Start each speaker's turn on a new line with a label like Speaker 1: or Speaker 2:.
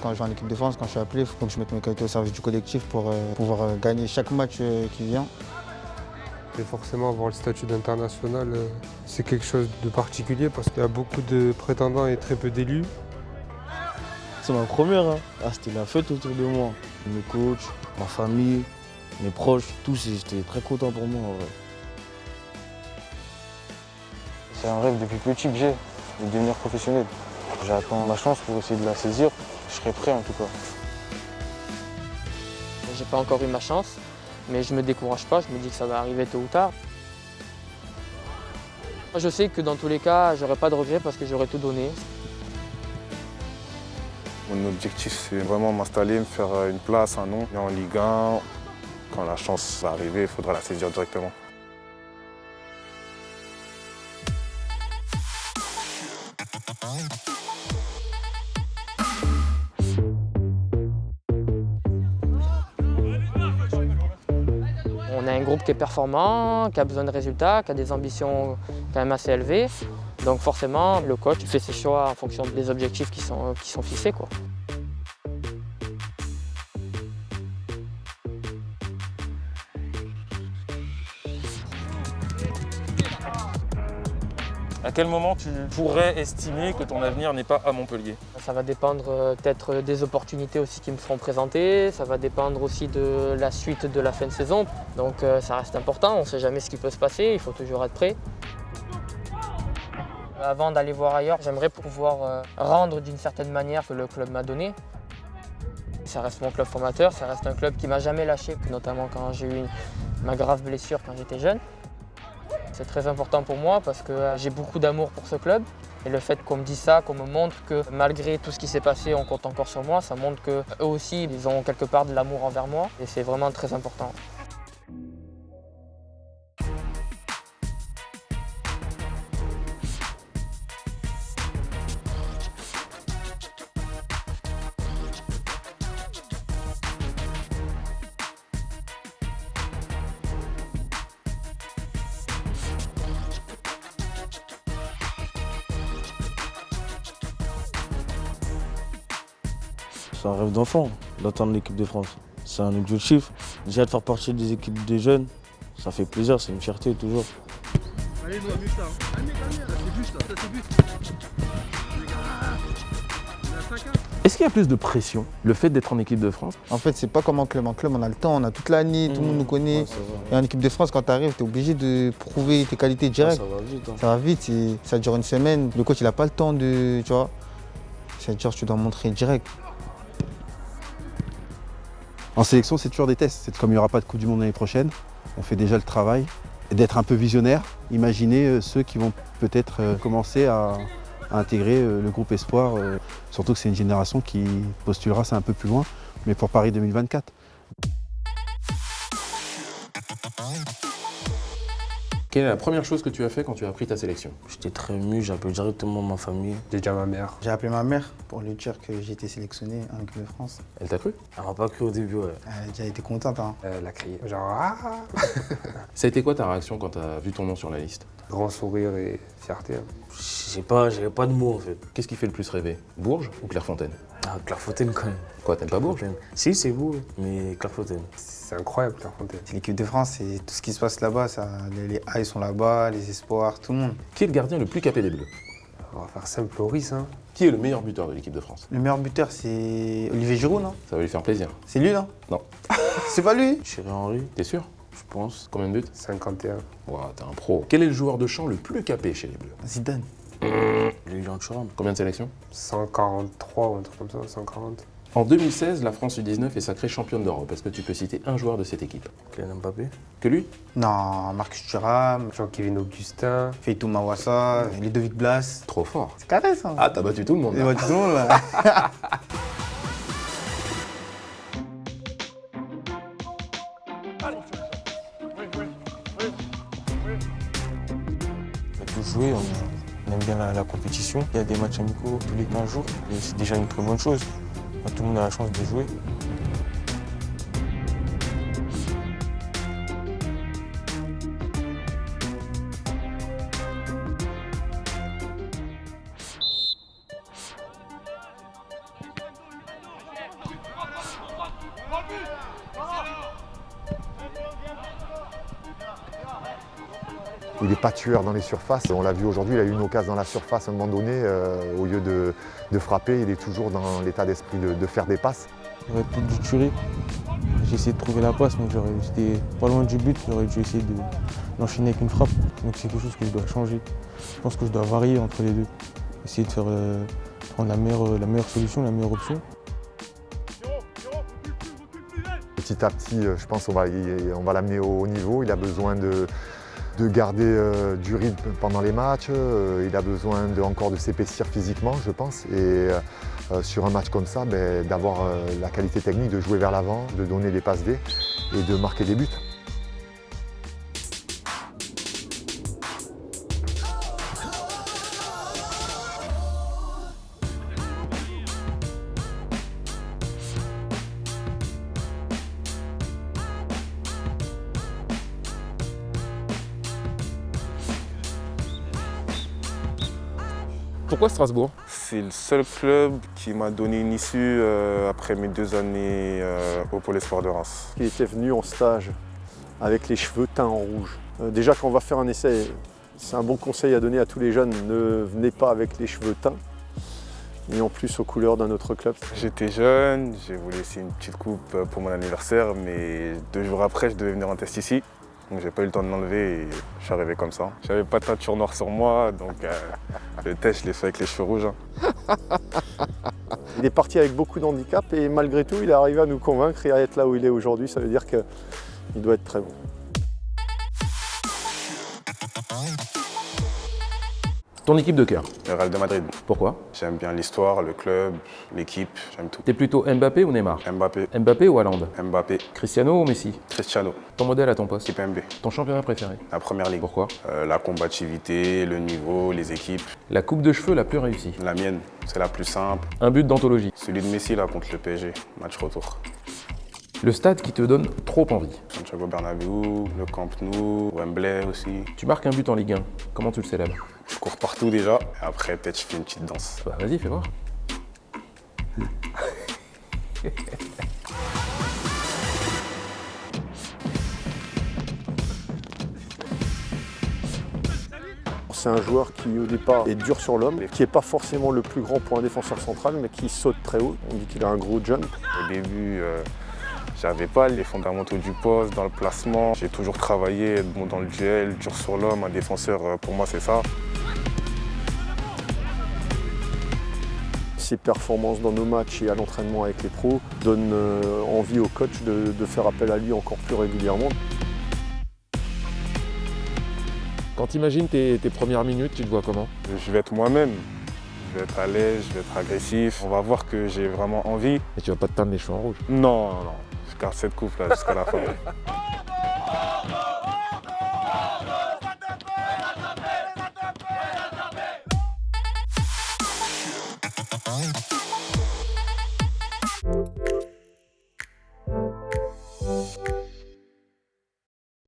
Speaker 1: quand je vais en équipe de France, quand je suis appelé, il faut que je mette mes qualités au service du collectif pour pouvoir gagner chaque match qui vient.
Speaker 2: Et forcément, avoir le statut d'international, c'est quelque chose de particulier parce qu'il y a beaucoup de prétendants et très peu d'élus.
Speaker 3: C'est ma première, hein. C'était la fête autour de moi. Mes coachs, ma famille, mes proches, tous, j'étais très content pour moi en vrai. C'est un rêve depuis petit que j'ai, de devenir professionnel. J'attends ma chance pour essayer de la saisir. Je serai prêt en tout cas.
Speaker 4: J'ai pas encore eu ma chance, mais je me décourage pas, je me dis que ça va arriver tôt ou tard. Je sais que dans tous les cas, j'aurai pas de regrets parce que j'aurai tout donné.
Speaker 5: Mon objectif, c'est vraiment m'installer, me faire une place, un nom. Et en Ligue 1, quand la chance va arriver, il faudra la saisir directement.
Speaker 4: On a un groupe qui est performant, qui a besoin de résultats, qui a des ambitions quand même assez élevées. Donc forcément, le coach fait ses choix en fonction des objectifs qui sont fixés, quoi.
Speaker 6: À quel moment tu pourrais estimer que ton avenir n'est pas à Montpellier?
Speaker 4: Ça va dépendre peut-être des opportunités aussi qui me seront présentées, ça va dépendre aussi de la suite de la fin de saison. Donc ça reste important, on ne sait jamais ce qui peut se passer, il faut toujours être prêt. Avant d'aller voir ailleurs, j'aimerais pouvoir rendre d'une certaine manière que le club m'a donné. Ça reste mon club formateur, ça reste un club qui ne m'a jamais lâché, notamment quand j'ai eu ma grave blessure quand j'étais jeune. C'est très important pour moi parce que j'ai beaucoup d'amour pour ce club. Et le fait qu'on me dise ça, qu'on me montre que malgré tout ce qui s'est passé, on compte encore sur moi, ça montre qu'eux aussi, ils ont quelque part de l'amour envers moi. Et c'est vraiment très important.
Speaker 3: C'est un rêve d'enfant d'atteindre l'équipe de France. C'est un objectif. Déjà de faire partie des équipes des jeunes, ça fait plaisir, c'est une fierté toujours.
Speaker 7: Allez, nous, amuse ça. Calmez, ça c'est but, ça c'est but.
Speaker 6: Est-ce qu'il y a plus de pression, le fait d'être en équipe de France?
Speaker 1: En fait, c'est pas comme en club. En club, on a le temps, on a toute l'année, tout le monde nous connaît.
Speaker 3: Ouais,
Speaker 1: Et en équipe de France, quand tu arrives, tu es obligé de prouver tes qualités directes.
Speaker 3: ça va vite. Hein.
Speaker 1: Ça va vite, ça dure une semaine. Le coach, il n'a pas le temps de, tu vois. C'est-à-dire, tu dois montrer direct.
Speaker 8: En sélection, c'est toujours des tests. C'est comme il n'y aura pas de Coupe du Monde l'année prochaine, on fait déjà le travail. Et d'être un peu visionnaire, imaginez ceux qui vont peut-être commencer à intégrer le groupe Espoir. Surtout que c'est une génération qui postulera ça un peu plus loin, mais pour Paris 2024.
Speaker 6: Quelle est la première chose que tu as fait quand tu as appris ta sélection?
Speaker 3: J'étais très ému, j'ai appelé directement ma famille.
Speaker 2: J'ai déjà ma mère.
Speaker 1: J'ai appelé ma mère pour lui dire que j'ai été sélectionné en équipe de France.
Speaker 6: Elle t'a cru?
Speaker 3: Elle m'a pas cru au début, ouais.
Speaker 1: Elle a déjà été contente. Hein.
Speaker 2: Elle a crié. Genre, ah.
Speaker 6: Ça a été quoi ta réaction quand tu as vu ton nom sur la liste?
Speaker 2: Grand sourire et fierté.
Speaker 3: J'avais pas de mots en fait.
Speaker 6: Qu'est-ce qui fait le plus rêver? Bourges ou Clairefontaine?
Speaker 3: Ah, Clairefontaine quand même.
Speaker 6: Quoi, t'aimes pas Bourges?
Speaker 3: Si, c'est beau, mais Clairefontaine.
Speaker 2: C'est incroyable, Clairefontaine.
Speaker 1: C'est l'équipe de France, c'est tout ce qui se passe là-bas. Les A sont là-bas, les espoirs, tout le monde.
Speaker 6: Qui est le gardien le plus capé des Bleus?
Speaker 2: On va faire simple, Loris. Hein.
Speaker 6: Qui est le meilleur buteur de l'équipe de France?
Speaker 1: Le meilleur buteur, c'est Olivier Giroud, non?
Speaker 6: Ça va lui faire plaisir.
Speaker 1: C'est lui, non?
Speaker 6: Non.
Speaker 1: C'est pas lui?
Speaker 3: Thierry Henry,
Speaker 6: T'es sûr?
Speaker 3: je pense.
Speaker 6: Combien de buts?
Speaker 2: 51.
Speaker 6: Ouah, t'es un pro. Quel est le joueur de champ le plus capé chez les Bleus?
Speaker 1: Zidane.
Speaker 3: Lilian Thuram.
Speaker 6: Combien de sélections?
Speaker 2: 143 ou un truc comme ça, 140.
Speaker 6: En 2016, la France U19 est sacrée championne d'Europe. Est-ce que tu peux citer un joueur de cette équipe?
Speaker 3: Kylian Mbappé.
Speaker 6: Que lui?
Speaker 1: Non, Marcus Thuram,
Speaker 2: Jean-Kévin Augustin.
Speaker 1: Feitou Mawassa, Ludovic Blas.
Speaker 6: Trop fort.
Speaker 1: C'est carré, ça.
Speaker 6: Ah, t'as battu tout le monde.
Speaker 1: Et
Speaker 6: là.
Speaker 1: bah, tout le monde, là.
Speaker 3: On a tous joué, on aime bien la compétition. Il y a des matchs amicaux tous les 15 jours et c'est déjà une très bonne chose. Tout le monde a la chance de jouer.
Speaker 9: Il n'est pas tueur dans les surfaces. On l'a vu aujourd'hui, il a eu une occasion dans la surface à un moment donné. Au lieu de frapper, il est toujours dans l'état d'esprit de faire des passes.
Speaker 3: J'aurais peut-être dû tuer. J'ai essayé de trouver la passe, mais j'étais pas loin du but. J'aurais dû essayer d'enchaîner avec une frappe. Donc c'est quelque chose que je dois changer. Je pense que je dois varier entre les deux. Essayer de prendre la meilleure solution, la meilleure option.
Speaker 9: Petit à petit, je pense qu'on va l'amener au haut niveau. Il a besoin de garder du rythme pendant les matchs. Il a besoin encore de s'épaissir physiquement, je pense. Et sur un match comme ça, d'avoir la qualité technique de jouer vers l'avant, de donner des passes D et de marquer des buts.
Speaker 6: Pourquoi Strasbourg?
Speaker 5: C'est le seul club qui m'a donné une issue après mes 2 années au Pôle Espoir de Reims.
Speaker 10: Il était venu en stage avec les cheveux teints en rouge. Déjà quand on va faire un essai, c'est un bon conseil à donner à tous les jeunes, ne venez pas avec les cheveux teints, ni en plus aux couleurs d'un autre club.
Speaker 5: J'étais jeune, j'ai voulu essayer une petite coupe pour mon anniversaire, mais 2 jours après, je devais venir en test ici. Donc j'ai pas eu le temps de l'enlever et je suis arrivé comme ça. J'avais pas de teinture noire sur moi, donc le test je l'ai fait avec les cheveux rouges.
Speaker 10: Il est parti avec beaucoup d'handicap et malgré tout, il est arrivé à nous convaincre et à être là où il est aujourd'hui. Ça veut dire qu'il doit être très bon.
Speaker 6: Ton équipe de cœur?
Speaker 5: Le Real de Madrid.
Speaker 6: Pourquoi?
Speaker 5: J'aime bien l'histoire, le club, l'équipe, j'aime tout.
Speaker 6: T'es plutôt Mbappé ou Neymar?
Speaker 5: Mbappé.
Speaker 6: Mbappé ou Haaland?
Speaker 5: Mbappé.
Speaker 6: Cristiano ou Messi?
Speaker 5: Cristiano.
Speaker 6: Ton modèle à ton poste?
Speaker 5: Kimpembe.
Speaker 6: Ton championnat préféré?
Speaker 5: La première ligue.
Speaker 6: Pourquoi?
Speaker 5: La combativité, le niveau, les équipes.
Speaker 6: La coupe de cheveux la plus réussie?
Speaker 5: La mienne, c'est la plus simple.
Speaker 6: Un but d'anthologie?
Speaker 5: Celui de Messi là contre le PSG, match retour.
Speaker 6: Le stade qui te donne trop envie?
Speaker 5: Santiago Bernabéu, le Camp Nou, Wembley aussi.
Speaker 6: Tu marques un but en Ligue 1, comment tu le célèbres?
Speaker 5: Je cours partout déjà, et après peut-être je fais une petite danse.
Speaker 6: Bah vas-y, fais voir.
Speaker 10: C'est un joueur qui au départ est dur sur l'homme, qui n'est pas forcément le plus grand pour un défenseur central, mais qui saute très haut. On dit qu'il a un gros jump.
Speaker 5: Au début, j'avais pas les fondamentaux du poste, dans le placement. J'ai toujours travaillé, être bon dans le duel, dur sur l'homme. Un défenseur, pour moi, c'est ça.
Speaker 10: Ses performances dans nos matchs et à l'entraînement avec les pros donnent envie au coach de faire appel à lui encore plus régulièrement.
Speaker 6: Quand tu imagines tes premières minutes, tu te vois comment?
Speaker 5: Je vais être moi-même. Je vais être à l'aise, je vais être agressif. On va voir que j'ai vraiment envie.
Speaker 6: Et tu vas pas te teindre les cheveux en rouge?
Speaker 5: Non, non, je garde cette coupe là jusqu'à la fin.